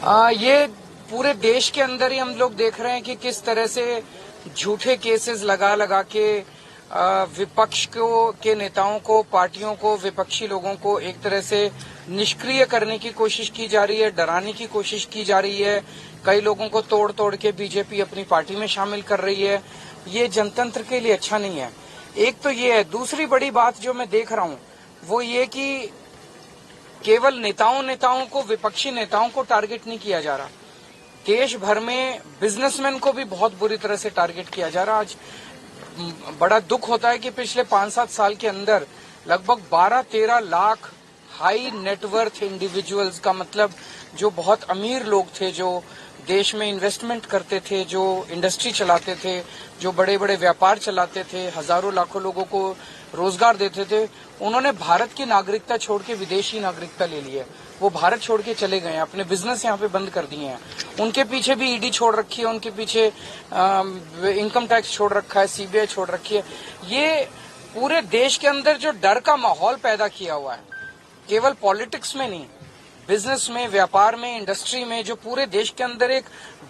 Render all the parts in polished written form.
ये पूरे देश के अंदर ही हम लोग देख रहे हैं कि किस तरह से झूठे केसेस लगा लगा के विपक्ष के नेताओं को, पार्टियों को, विपक्षी लोगों को एक तरह से निष्क्रिय करने की कोशिश की जा रही है, डराने की कोशिश की जा रही है। कई लोगों को तोड़ तोड़ के बीजेपी अपनी पार्टी में शामिल कर रही है। ये जनतंत्र के लिए अच्छा नहीं है। एक तो ये है। दूसरी बड़ी बात जो मैं देख रहा हूं वो ये कि केवल नेताओं को, विपक्षी नेताओं को टारगेट नहीं किया जा रहा। देश भर में बिजनेसमैन को भी बहुत बुरी तरह से टारगेट किया जा रहा। आज बड़ा दुख होता है कि पिछले 5-7 साल के अंदर लगभग 12-13 लाख हाई नेटवर्थ इंडिविजुअल्स का मतलब जो बहुत अमीर लोग थे, जो देश में इन्वेस्टमेंट करते थे, जो इंडस्ट्री चलाते थे, जो बड़े बड़े व्यापार चलाते थे, हजारों लाखों लोगों को रोजगार देते थे, उन्होंने भारत की नागरिकता छोड़ के विदेशी नागरिकता ले ली है। वो भारत छोड़ के चले गए हैं, अपने बिजनेस यहाँ पे बंद कर दिए हैं। उनके पीछे भी ईडी छोड़ रखी है, उनके पीछे इनकम टैक्स छोड़ रखा है, सीबीआई छोड़ रखी है। ये पूरे देश के अंदर जो डर का माहौल पैदा किया हुआ है, केवल पॉलिटिक्स में नहीं, बिजनेस में, व्यापार में, इंडस्ट्री में, जो पूरे देश के अंदर एक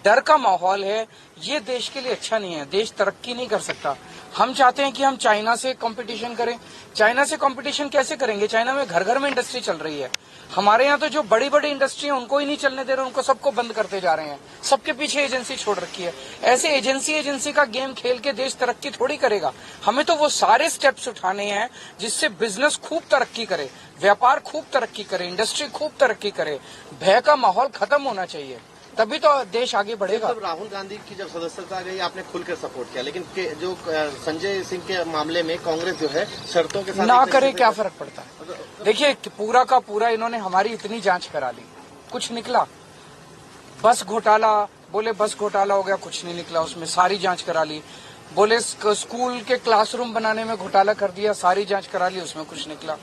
डर का माहौल है, ये देश के लिए अच्छा नहीं है। देश तरक्की नहीं कर सकता। हम चाहते हैं कि हम चाइना से कंपटीशन करें। चाइना से कंपटीशन कैसे करेंगे? चाइना में घर घर में इंडस्ट्री चल रही है। हमारे यहाँ तो जो बड़ी बड़ी इंडस्ट्री है उनको ही नहीं चलने दे रहे, उनको सबको बंद करते जा रहे हैं। सबके पीछे एजेंसी छोड़ रखी है। ऐसे एजेंसी का गेम खेल के देश तरक्की थोड़ी करेगा। हमें तो वो सारे स्टेप्स उठाने हैं जिससे बिजनेस खूब तरक्की करे, व्यापार खूब तरक्की करे, इंडस्ट्री खूब तरक्की करे। भय का माहौल खत्म होना चाहिए, तभी तो देश आगे बढ़ेगा। मतलब राहुल गांधी की जब सदस्यता गई आपने खुलकर सपोर्ट किया, लेकिन जो संजय सिंह के मामले में कांग्रेस जो है शर्तों के साथ ना करे क्या फर्क पड़ता है? देखिए, पूरा का पूरा इन्होंने हमारी इतनी जांच करा ली, कुछ निकला। बस घोटाला बोले, बस घोटाला हो गया, कुछ नहीं निकला उसमें, सारी जांच करा ली। बोले स्कूल के क्लासरूम बनाने में घोटाला कर दिया, सारी जांच करा ली, उसमें कुछ निकला।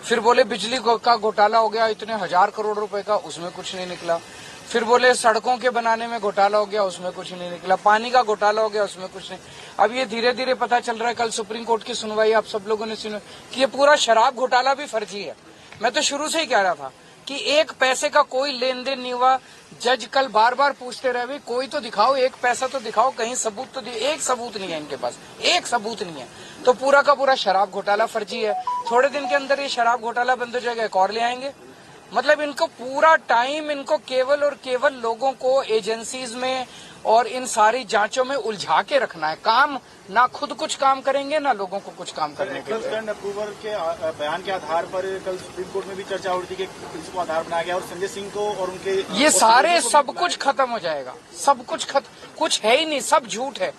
फिर बोले बिजली का घोटाला हो गया, इतने 1000 करोड़ रुपए का, उसमें कुछ नहीं निकला। फिर बोले सड़कों के बनाने में घोटाला हो गया, उसमें कुछ नहीं निकला। पानी का घोटाला हो गया, उसमें कुछ नहीं। अब ये धीरे धीरे पता चल रहा है, कल सुप्रीम कोर्ट की सुनवाई आप सब लोगों ने सुनी कि ये पूरा शराब घोटाला भी फर्जी है। मैं तो शुरू से ही कह रहा था कि 1 पैसे का कोई लेन देन नहीं हुआ। जज कल बार बार पूछते रहे, कोई तो दिखाओ, 1 पैसा तो दिखाओ, कहीं सबूत तो एक सबूत नहीं है इनके पास, एक सबूत नहीं है। तो पूरा का पूरा शराब घोटाला फर्जी है। थोड़े दिन के अंदर ये शराब घोटाला बंद हो जाएगा, एक और ले आएंगे। मतलब इनको पूरा टाइम, इनको केवल और केवल लोगों को एजेंसीज में और इन सारी जांचों में उलझा के रखना है। काम ना खुद कुछ काम करेंगे, ना लोगों को कुछ काम करने के लिए। अक्टूबर के बयान के आधार पर कल सुप्रीम कोर्ट में भी चर्चा हो रही थी कि इसको आधार बनाया गया और संजय सिंह को और उनके ये सारे सब कुछ खत्म हो जाएगा। सब कुछ कुछ है ही नहीं, सब झूठ है।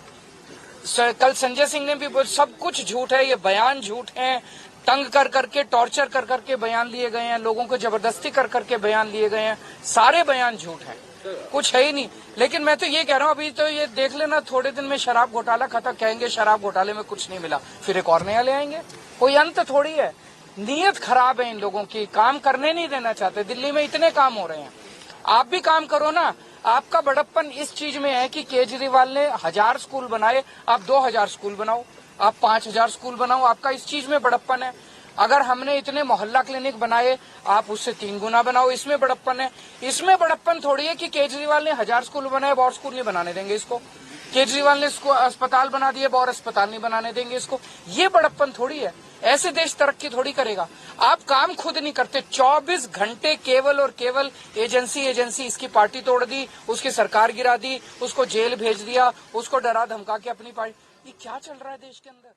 कल संजय सिंह ने भी सब कुछ झूठ है, ये बयान झूठ है। तंग कर करके, टॉर्चर कर करके बयान लिए गए हैं, लोगों को जबरदस्ती कर करके बयान लिए गए हैं। सारे बयान झूठ हैं, कुछ है ही नहीं। लेकिन मैं तो ये कह रहा हूँ, अभी तो ये देख लेना, थोड़े दिन में शराब घोटाला खत्म, कहेंगे शराब घोटाले में कुछ नहीं मिला, फिर एक और नया ले आएंगे। कोई अंत थोड़ी है। नीयत खराब है इन लोगों की, काम करने नहीं देना चाहते। दिल्ली में इतने काम हो रहे हैं, आप भी काम करो ना। आपका बड़प्पन इस चीज में है कि केजरीवाल ने 1000 स्कूल बनाए, आप 2000 स्कूल बनाओ, आप 5000 स्कूल बनाओ। आपका इस चीज में बड़प्पन है। अगर हमने इतने मोहल्ला क्लिनिक बनाए, आप उससे 3 गुना बनाओ, इसमें बड़प्पन है। इसमें बड़प्पन थोड़ी है कि केजरीवाल ने 1000 स्कूल बनाए, और स्कूल नहीं बनाने देंगे इसको। केजरीवाल ने इसको अस्पताल बना दिए, और अस्पताल नहीं बनाने देंगे इसको। ये बड़प्पन थोड़ी है। ऐसे देश तरक्की थोड़ी करेगा। आप काम खुद नहीं करते, 24 घंटे केवल और केवल एजेंसी इसकी पार्टी तोड़ दी, उसकी सरकार गिरा दी, उसको जेल भेज दिया, उसको डरा धमका के अपनी पार्टी। ये क्या चल रहा है देश के अंदर?